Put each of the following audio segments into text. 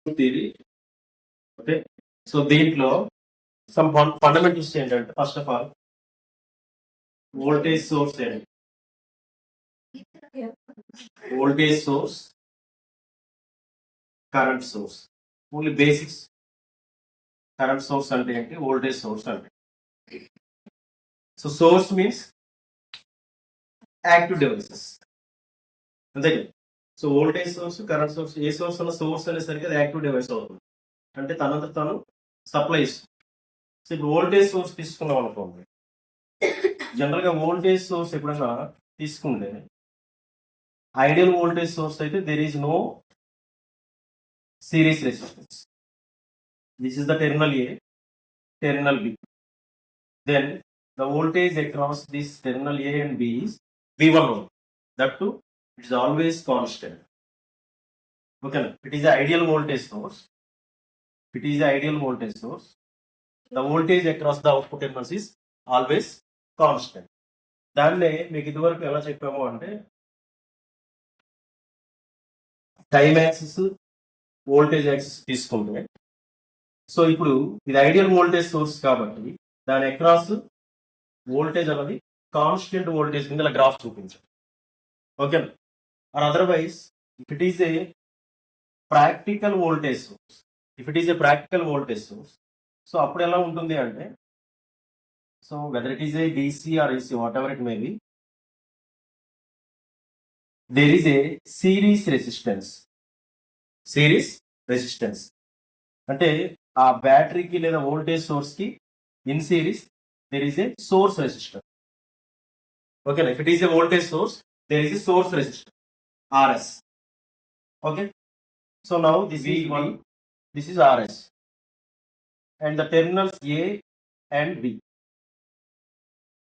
Theory. Okay. So దీంట్లో some fundamentals ఏంటంటే first of all voltage source ఏంటి, voltage source, current source, only basics. Current source అంటే ఏంటి, voltage source అంటే. So source means active devices అంతే కదా. So voltage source, current source, ఏ source అన్న సోర్స్ అనేసరికి అది యాక్టివ్ డివైస్ అవుతుంది, అంటే తనంత తను సప్లై ఇస్తుంది. సో ఇప్పుడు వోల్టేజ్ సోర్స్ తీసుకున్నాం అనుకోండి, జనరల్గా వోల్టేజ్ సోర్స్ ఎప్పుడైనా తీసుకుంటే ఐడియల్ వోల్టేజ్ సోర్స్ అయితే there is no series resistance. This is the terminal A, terminal B. Then the voltage across this terminal A and B is V1 only. That too, it is always constant. Okay, it is the ideal voltage source. It is the ideal voltage source. The voltage across the output terminals is always constant. దాన్నే మీకు ఇదివరకు ఎలా చెప్పాము అంటే time axis, voltage axis తీసుకుంటే, so ఇప్పుడు ఇది ideal voltage source కాబట్టి దాని అక్రాస్ వోల్టేజ్ అనేది కాన్స్టెంట్ వోల్టేజ్ కింద ఇలా గ్రాఫ్ చూపించాం. ఓకేనా. Or otherwise if it is a practical voltage source, so అప్పుడు ఎలా ఉంటుంది అంటే, so whether it is a DC or AC, whatever it may be, there is a series resistance. అంటే ఆ బ్యాటరీకి లేదా వోల్టేజ్ సోర్స్ కి in series there is a source resistor. Okay, if it is a voltage source, there is a source resistor, RS. Okay, so now this is V1, this is RS, and the terminals A and B.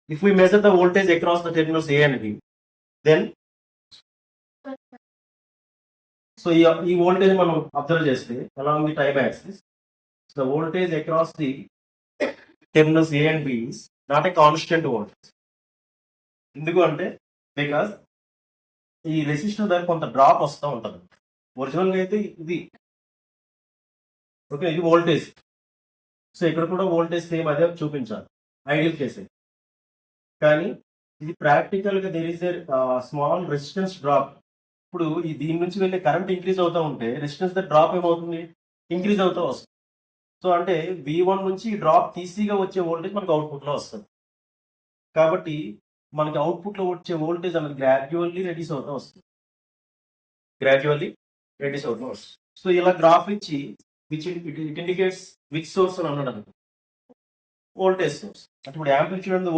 If we measure the voltage across the terminals A and B, then so ఈ voltage మనం observe చేస్తే along the time axis, so the voltage across the terminals A and B is not a constant voltage. ఎందుకు అంటే because ఈ resistor దగ్గర కొంత drop వస్తూ ఉంటుంది. ఒరిజినల్గా అయితే ఇది ఓకే, ఇది వోల్టేజ్. సో ఇక్కడ కూడా వోల్టేజ్ సేమ్ అదే చూపించాలి ఐడియల్ కేసు. కానీ ఇది ప్రాక్టికల్గా there is a small resistance drop. ఇప్పుడు దీని నుంచి వెళ్ళే కరెంట్ ఇంక్రీజ్ అవుతూ ఉంటే రెసిస్టెన్స్ ద డ్రాప్ ఏమవుతుంది, ఇంక్రీజ్ అవుతూ వస్తుంది. సో అంటే V1 నుంచి డ్రాప్ తీసిగా వచ్చే వోల్టేజ్ మనకు అవుట్పుట్లో వస్తుంది. కాబట్టి మనకి అవుట్పుట్లో వచ్చే వోల్టేజ్ అనేది గ్రాడ్యువల్లీ రెడ్యూస్ అవుతూ వస్తుంది. సో ఇలా గ్రాఫ్ ఇచ్చి which it indicates which source అని అన్నాడు, వోల్టేజ్ సోర్స్. అంటే ఇప్పుడు యాంప్లిట్యూడ్ అనేది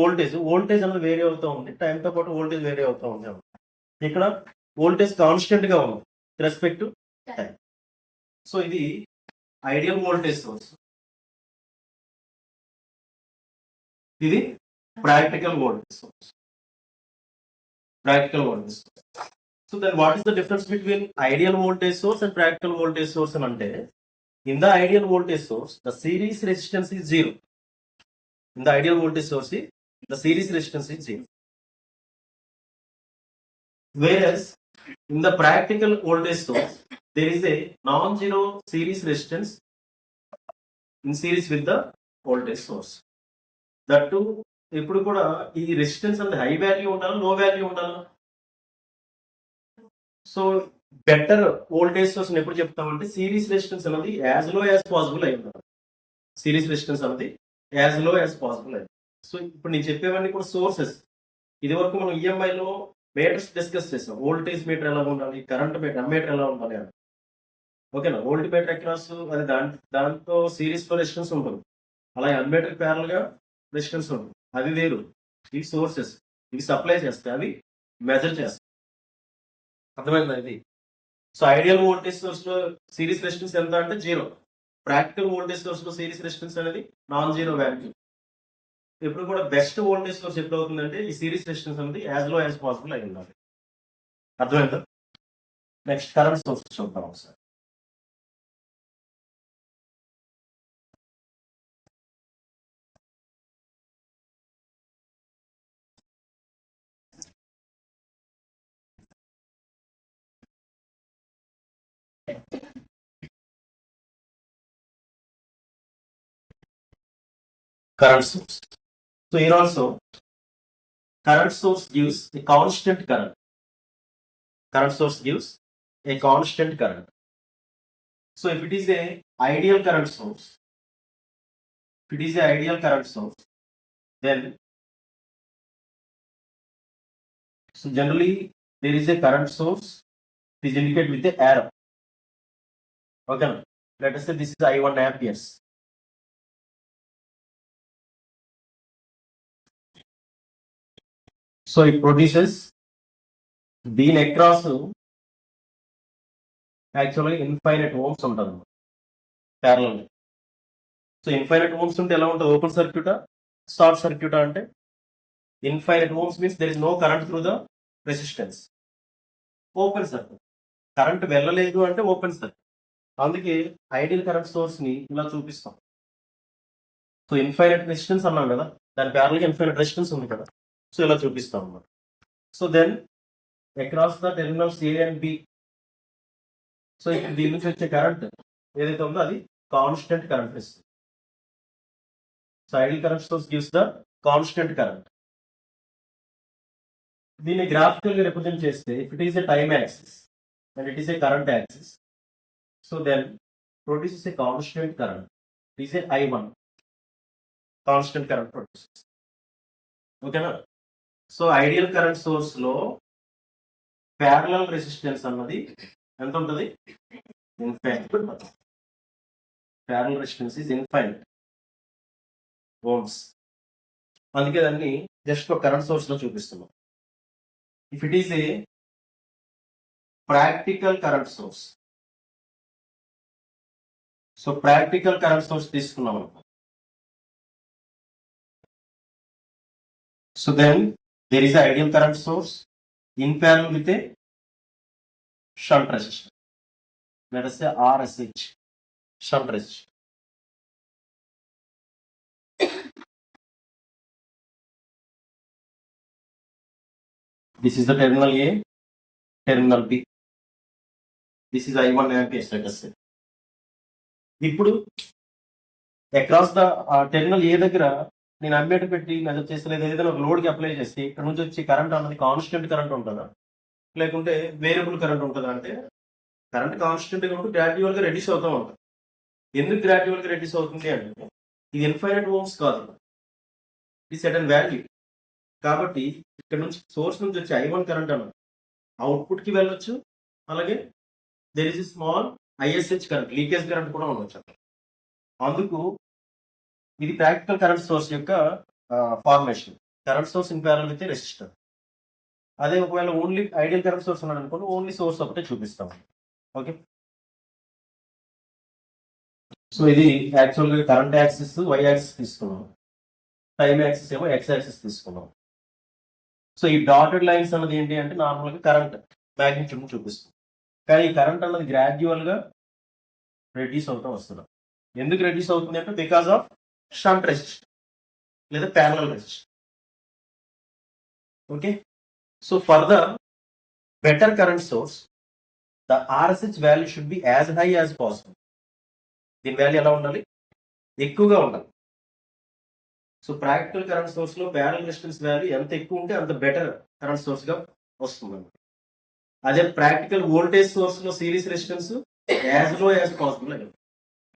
వోల్టేజ్ అనేది వేరే అవుతూ ఉంది, టైంతో పాటు వోల్టేజ్ వేరే అవుతూ ఉంది. ఇక్కడ వోల్టేజ్ కాన్స్టెంట్ గా ఉంది రెస్పెక్ట్ టు టైం. సో ఇది ఐడియల్ వోల్టేజ్ సోర్స్, ఇది practical voltage source. So then what is the difference between ideal voltage source and practical voltage source అని అంటే, in the ideal voltage source the series resistance is 0. In the ideal voltage source the series resistance is 0. Whereas in the practical voltage source there is a non-zero series resistance in series with the voltage source. That too ఎప్పుడు కూడా ఈ resistance అనేది high value ఉండాలి, లో value ఉండాలి. So better voltage source ఎప్పుడు చెప్తామంటే series resistance అనేది యాజ్ లో యాజ్ పాసిబుల్ అయి ఉండాలి. సో ఇప్పుడు నేను చెప్పేవన్నీ కూడా సోర్సెస్. ఇది వరకు మనం ఈఎంఐలో మీటర్స్ డిస్కస్ చేసాం. వోల్టేజ్ మీటర్ ఎలా ఉండాలి, కరెంట్ మీటర్, అమ్మీటర్ ఎలా ఉండాలి అని. ఓకేనా. వోల్ట్ మీటర్ అక్రాస్ అది దాంతో సిరీస్ లో రెసిస్టెన్స్ ఉంటుంది, అలాగే అమ్మీటర్ ప్యారల్ గా రెసిస్టెన్స్ ఉంటుంది. అది వేరు. ఇవి సోర్సెస్, ఇవి సప్లై చేస్తాయి, అవి మెజర్ చేస్తాయి. అర్థమైందా ఇది? సో ఐడియల్ వోల్టేజ్ సోర్స్ లో సిరీస్ రెసిస్టెన్స్ ఎంత అంటే 0. ప్రాక్టికల్ వోల్టేజ్ సోర్స్ లో సిరీస్ రెసిస్టెన్స్ అనేది నాన్-జీరో వాల్యూ. ఎప్పుడు కూడా బెస్ట్ వోల్టేజ్ సోర్స్ ఎప్పుడు అవుతుందంటే ఈ సిరీస్ రెసిస్టెన్స్ అనేది యాజ్ లో యాజ్ పాసిబుల్ అయి ఉండాలి. అర్థమైందా? నెక్స్ట్ కరెంట్ సోర్స్ చూద్దాం ఒకసారి. current source. So here also current source gives a constant current. Current source gives a constant current. So if it is a ideal current source, then so generally there is a current source. It is indicated with the arrow. Okay. Let us say this is I1 amperes. So it produces దీని across యాక్చువల్గా infinite ohms ఉంటుంది parallel. So infinite ohms ఉంటే ఎలా ఉంటుంది? Open సర్క్యూటా short సర్క్యూటా అంటే infinite ohms means there is no current through the resistance. Open circuit, current వెళ్ళలేదు అంటే ఓపెన్ సర్క్యూట్. అందుకే ఐడియల్ కరెంట్ సోర్స్ ని ఇలా చూపిస్తాం. సో ఇన్ఫైనైట్ రెసిస్టెన్స్ అన్నాం కదా, దాని ప్యారలల్ ఇన్ఫైనైట్ రెసిస్టెన్స్ ఉంది కదా, సో ఇలా చూపిస్తాం అన్నమాట. So then across the terminals a and b, so ఇక్కడ దీని నుంచి వచ్చే కరెంట్ ఏదైతే ఉందో అది కాన్స్టెంట్ కరెంట్ ఇస్తుంది. So ideal current source gives the constant current. దీన్ని గ్రాఫికల్ గా రిప్రజెంట్ చేస్తే if it is a time axis and it is a current axis, so then produces a constant current. It is a I1 constant current produces. ఓకేనా? So ideal current source లో parallel resistance అన్నది ఎంత ఉంటుంది? Infinite. Parallel resistance is infinite ohms. అందుకే దాన్ని just ఒక current source లో చూపిస్తున్నాం. If it is a practical current source, so practical current source తీసుకున్నాం అనుకో, so then there is an ideal current source in parallel with a shunt resistor. Let us say RSH, shunt resistor. This is the terminal A, terminal B. This is I1 amperes, let us say. ఇప్పుడు across the terminal ఏ దగ్గర నేను అమ్మేట పెట్టి measure చేస్తే లేదా ఏదైనా ఒక లోడ్కి apply చేస్తే ఇక్కడ నుంచి వచ్చి కరెంట్ అన్నది కాన్స్టెంట్ కరెంట్ ఉంటుందా లేకుంటే వేరియబుల్ కరెంట్ ఉంటుందా అంటే కరెంట్ కాన్స్టెంట్గా ఉంటూ గ్రాడ్యువల్గా రెడ్యూస్ అవుతూ ఉంటుంది. ఎందుకు గ్రాడ్యువల్గా రెడ్యూస్ అవుతుంది అంటే ఇది ఇన్ఫైనైట్ ఓమ్స్ కాదు, ఇది సర్టెన్ వాల్యూ. కాబట్టి ఇక్కడ నుంచి సోర్స్ నుంచి వచ్చే I1 కరెంట్ అన్నది అవుట్పుట్కి వెళ్ళొచ్చు, అలాగే there is small ISH current, leakage current కూడా ఉండొచ్చు. అందుకు ఇది ప్రాక్టికల్ కరెంట్ సోర్స్ యొక్క formation. Current source in parallel with resistor. అదే ఒకవేళ ఓన్లీ ఐడియల్ కరెంట్ సోర్స్ ఉన్నాడు అనుకోండి, ఓన్లీ సోర్స్ ఒకటే చూపిస్తాం. ఓకే, సో ఇది యాక్చువల్గా కరెంట్ యాక్సిస్ Y యాక్సిస్ తీసుకున్నాం, టైం యాక్సిస్ ఏమో X యాక్సిస్ తీసుకున్నాం. సో ఈ డాటెడ్ లైన్స్ అన్నది ఏంటి అంటే నార్మల్గా కరెంట్ మ్యాగ్నిట్యూడ్ చూపిస్తుంది. కానీ ఈ కరెంట్ అన్నది గ్రాడ్యువల్గా రెడ్యూస్ అవుతూ వస్తున్నాం. ఎందుకు రెడ్యూస్ అవుతుంది అంటే బికాస్ ఆఫ్ షంట్ రెసిస్టర్ లేదా parallel resistor. Okay, so for the better current source the RSH value should be as high as possible. దీని వాల్యూ ఎలా ఉండాలి? ఎక్కువగా ఉండాలి. సో ప్రాక్టికల్ కరెంట్ సోర్స్ లో ప్యారలల్ రెసిస్టెన్స్ వాల్యూ ఎంత ఎక్కువ ఉంటే అంత బెటర్ కరెంట్ సోర్స్ గా వస్తుంది. అదే ప్రాక్టికల్ వోల్టేజ్ సోర్స్ లో series resistance as low as possible.